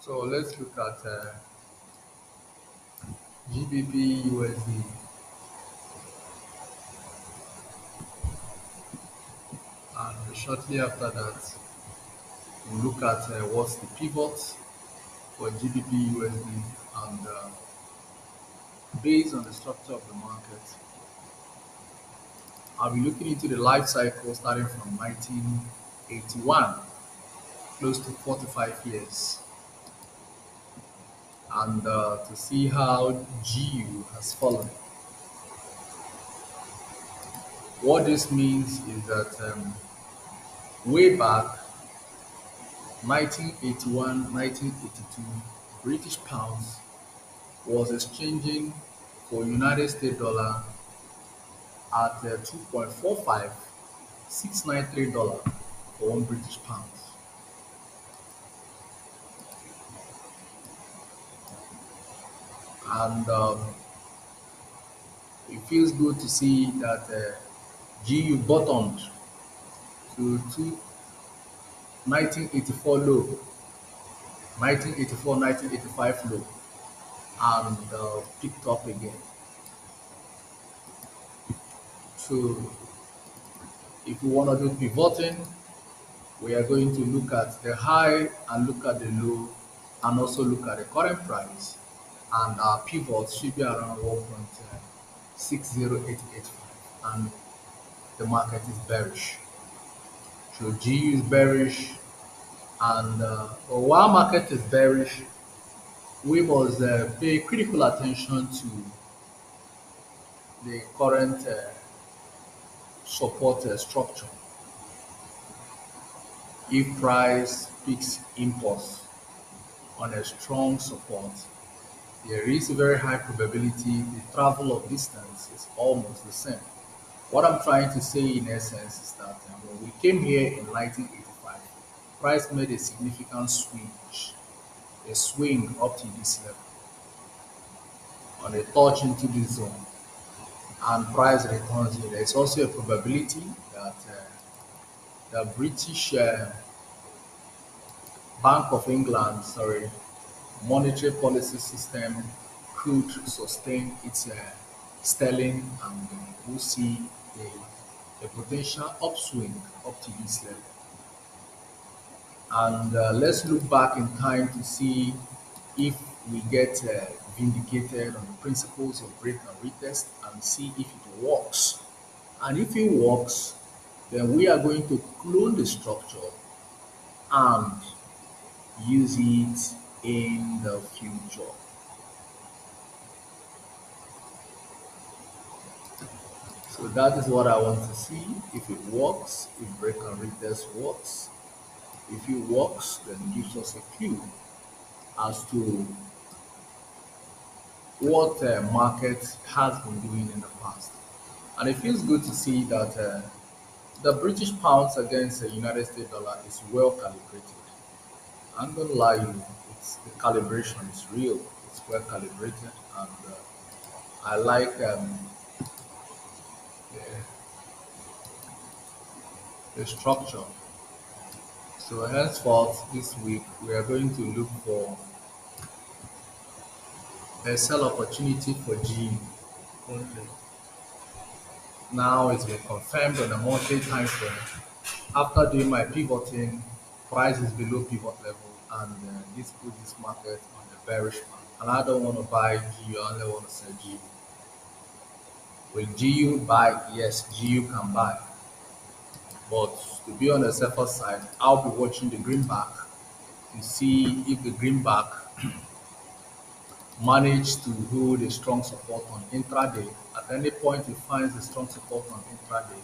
So let's look at Gbpusd, and shortly after that, we'll look at what's the pivot for Gbpusd, and based on the structure of the market, I'll be looking into the life cycle starting from 1981, close to 45 years, and to see how GU has fallen. What this means is that way back 1981, 1982, British pounds was exchanging for United States dollar at 2.45693 dollar for one British pound. And it feels good to see that GU bottomed to 1984 low, 1984, 1985 low, and picked up again. So if we want to do pivoting, we are going to look at the high and look at the low and also look at the current price. And our pivot should be around 1.60885, and the market is bearish. So GU is bearish, and while market is bearish, we must pay critical attention to the current support structure. If price picks impulse on a strong support, there is a very high probability the travel of distance is almost the same. What I'm trying to say in essence is that when we came here in 1985, price made a significant a swing up to this level, on a touch into this zone, and price returns here. There's also a probability that the British Bank of England, monetary policy system could sustain its sterling, and we'll see a potential upswing up to this level. And let's look back in time to see if we get vindicated on the principles of break and retest, and see if it works. And if it works, then we are going to clone the structure and use it in the future. So that is what I want to see. If it works, if break and retest works, if it works, then it gives us a clue as to what market has been doing in the past. And it feels good to see that the British pounds against the United States dollar is well calibrated. I'm gonna lie you, the calibration is real. It's well calibrated, and I like the structure. So henceforth, this week we are going to look for a sell opportunity for G only. Now it's been confirmed on a monthly time frame. After doing my pivoting, price is below pivot level, and this puts this market on the bearish mark. And I don't want to buy GU, I only want to sell GU. Will GU buy? Yes, GU can buy. But to be on the safer side, I'll be watching the greenback to see if the greenback manage to hold a strong support on intraday. At any point it finds a strong support on intraday,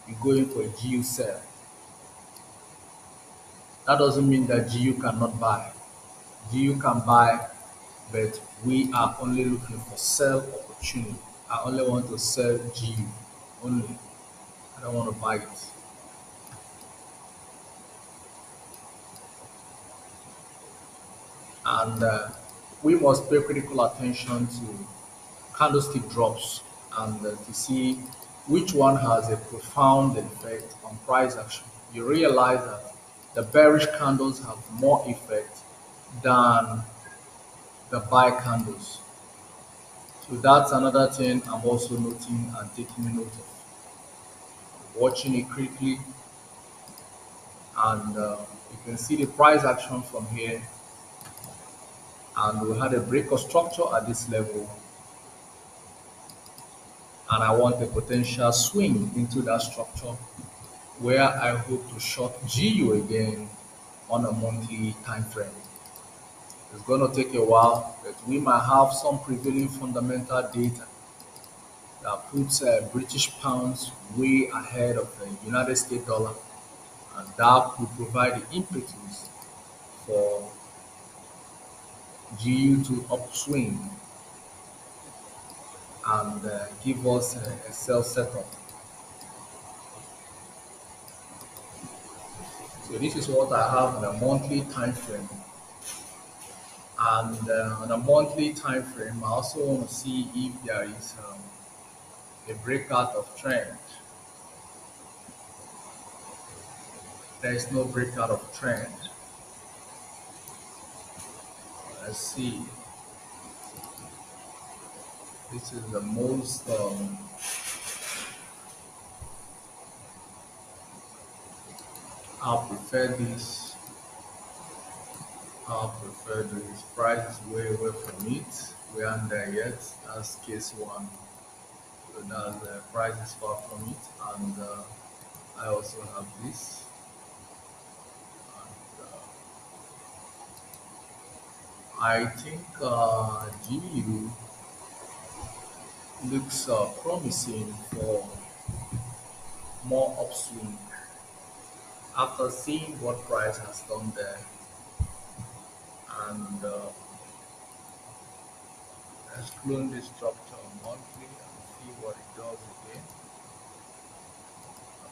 you go in for a GU sell. That doesn't mean that GU cannot buy. GU can buy, but we are only looking for sell opportunity. I only want to sell GU only. I don't want to buy it. And we must pay critical attention to candlestick drops, and to see which one has a profound effect on price action. You realize that the bearish candles have more effect than the buy candles. So that's another thing I'm also noting and taking note of. Watching it quickly, and you can see the price action from here, and we had a break of structure at this level, and I want a potential swing into that structure where I hope to short GU again on a monthly time frame. It's going to take a while, but we might have some prevailing fundamental data that puts British pounds way ahead of the United States dollar, and that could provide the impetus for GU to upswing and give us a sell setup. So this is what I have on a monthly time frame. And on a monthly time frame, I also want to see if there is a breakout of trend. There is no breakout of trend. Let's see. This is the most I prefer this. I prefer this. Price is way away from it. We aren't there yet. That's case one. So that's the price is far from it. And I also have this. And, I think GU looks promising for more upswing after seeing what price has done there. And let's clone this structure monthly and see what it does again. And,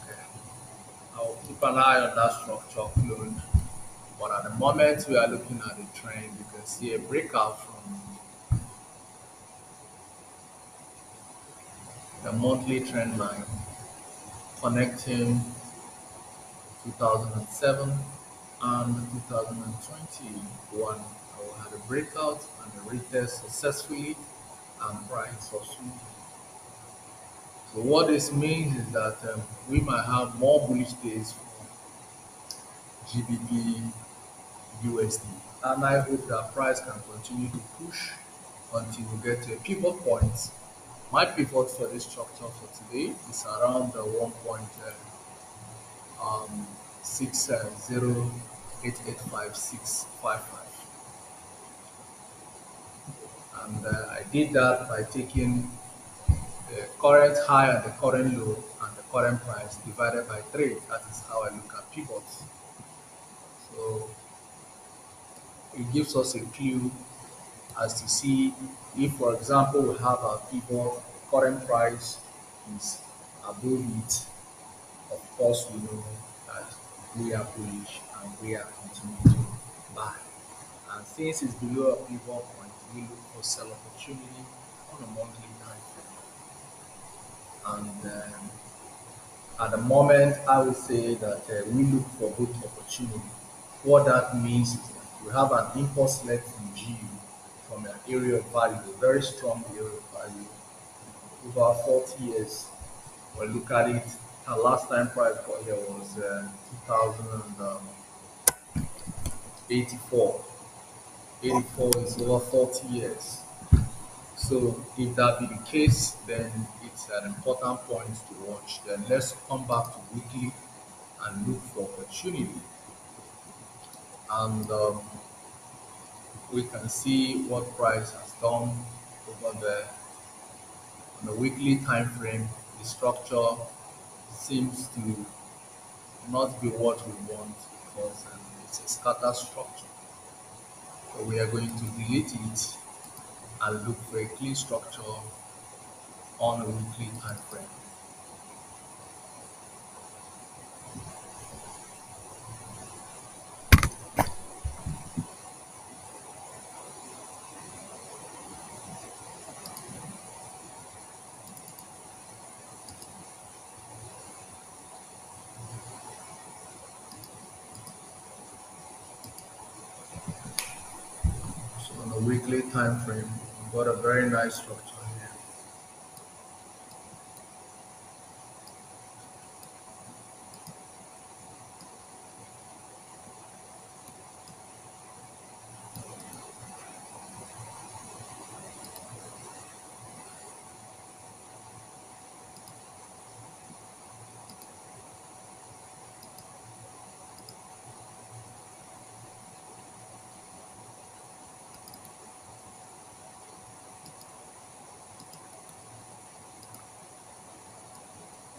okay, I'll keep an eye on that structure clone. But at the moment we are looking at the trend, you can see a breakout from the monthly trend line connecting 2007 and 2021. We had a breakout and a retest successfully, and price was swinging. So what this means is that we might have more bullish days for GBP USD, and I hope that price can continue to push until we get to a pivot point. My pivot for this structure for today is around the 1.60885655, and I did that by taking the current high and the current low and the current price divided by 3. That is how I look at pivots. So it gives us a clue as to see if, for example, we have our pivot, current price is above it. Of course, we know that we are bullish and we are continuing to buy. And since it's below a pivot point, we look for sell opportunity on a monthly time frame. And at the moment, I would say that we look for good opportunity. What that means is that we have an impulse left from GU from an area of value, a very strong area of value, over 40 years. Well, look at it. Our last time price got here was 2084. 84 is over 40 years. So if that be the case, then it's an important point to watch. Then let's come back to weekly and look for opportunity. And we can see what price has done over there on the weekly time frame. The structure seems to not be what we want because it's a scatter structure. So we are going to delete it and look for a clean structure on a weekly time frame. weekly time frame, we've got a very nice structure here.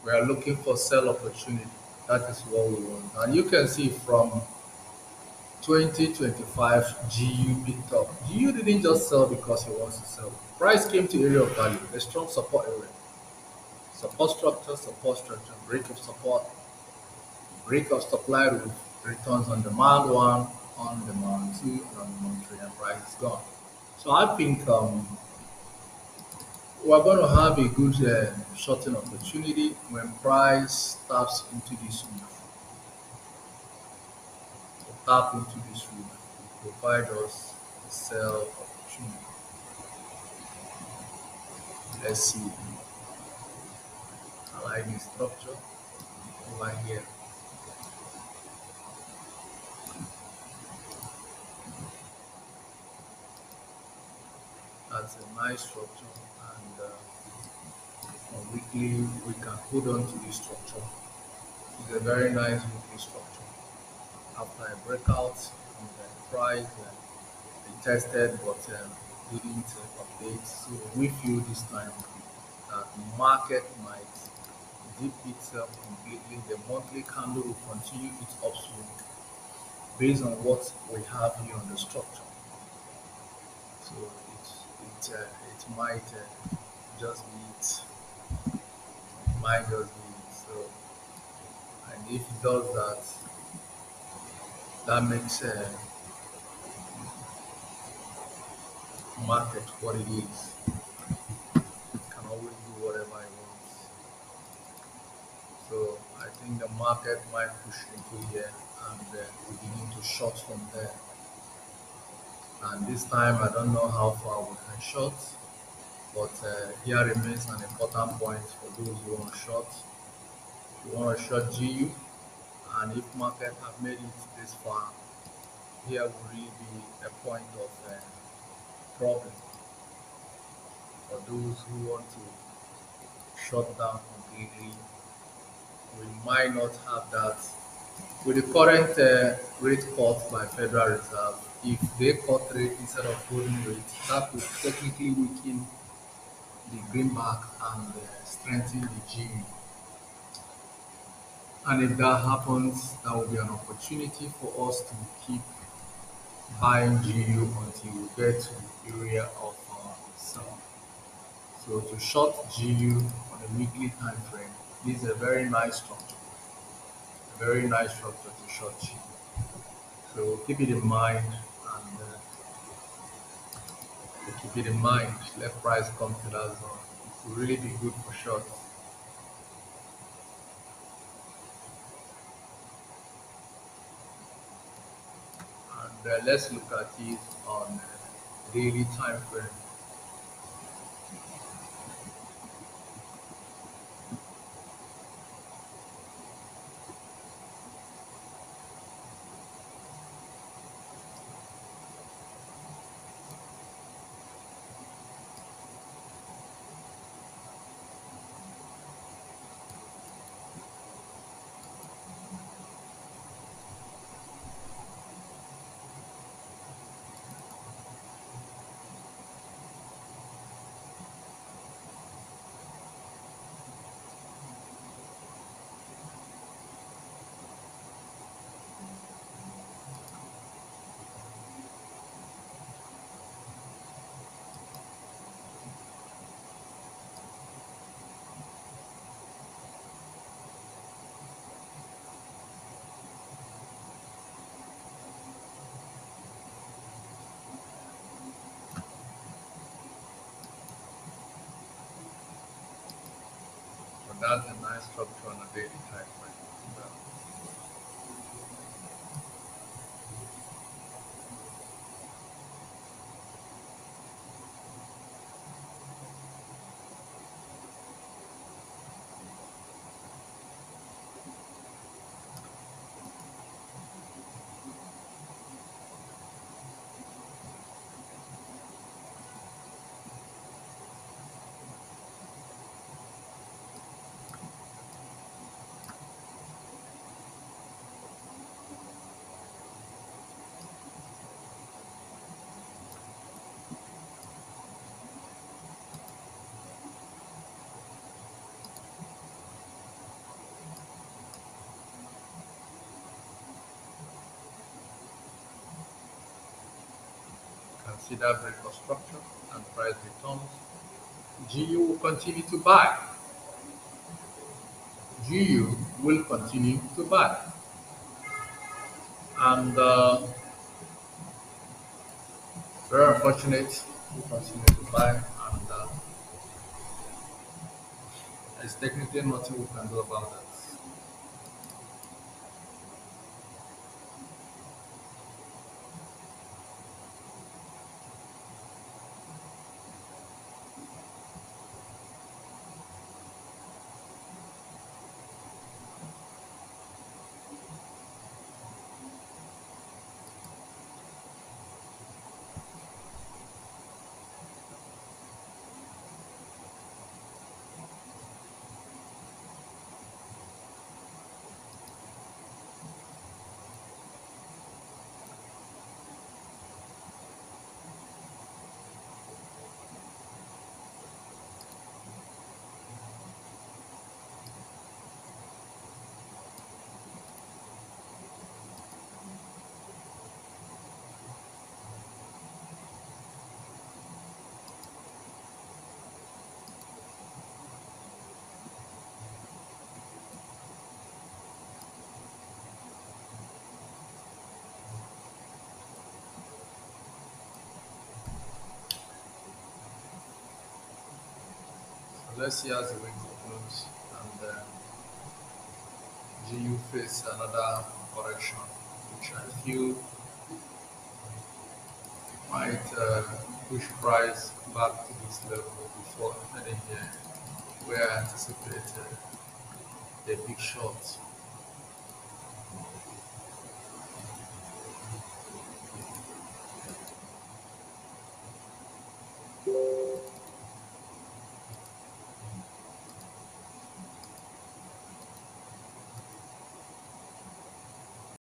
We are looking for sell opportunity. That is what we want. And you can see from 2025, GU picked up. GU didn't just sell because he wants to sell. Price came to area of value, a strong support area. Support structure, break of support, break of supply roof, returns on demand one, on demand two, and on demand three, and price is gone. So I think we're going to have a good shorting opportunity when price taps into this roof. To tap into this roof will provide us a sell opportunity. Let's see. I like this structure over here. That's a nice structure, and on weekly we can hold on to this structure. It's a very nice weekly structure. After a breakout, and price tested but didn't update. So we feel this time that the market might dip itself completely. The monthly candle will continue its upswing based on what we have here on the structure. So it might just be it. It might just be it. So and if it does that, that makes market what it is. It can always do whatever it wants. So I think the market might push into here and beginning to short from there. And this time I don't know how far we can short, but here remains an important point for those who want to short. If you want to short GU, and if market have made it this far, here will really be a point of problem for those who want to shut down completely. We might not have that. With the current rate cut by Federal Reserve, if they cut rate instead of holding rate, that would technically weaken the greenback and strengthen the GU. And if that happens, that will be an opportunity for us to keep buying GU until we get to the area of sell. So to short GU on a weekly time frame, this is a very nice structure. A very nice structure to short GU. So keep it in mind and keep it in mind. Let price come to that zone. It will really be good for short. And let's look at it on daily time frame. So that's a nice structure on a daily time frame. Well, consider break of structure and price returns, GU will continue to buy. GU will continue to buy. And very unfortunate, we continue to buy, and there's technically nothing we can do about that. So let's see as the week concludes, and GU face another correction, which I feel might push price back to this level before heading here, where I anticipate a big short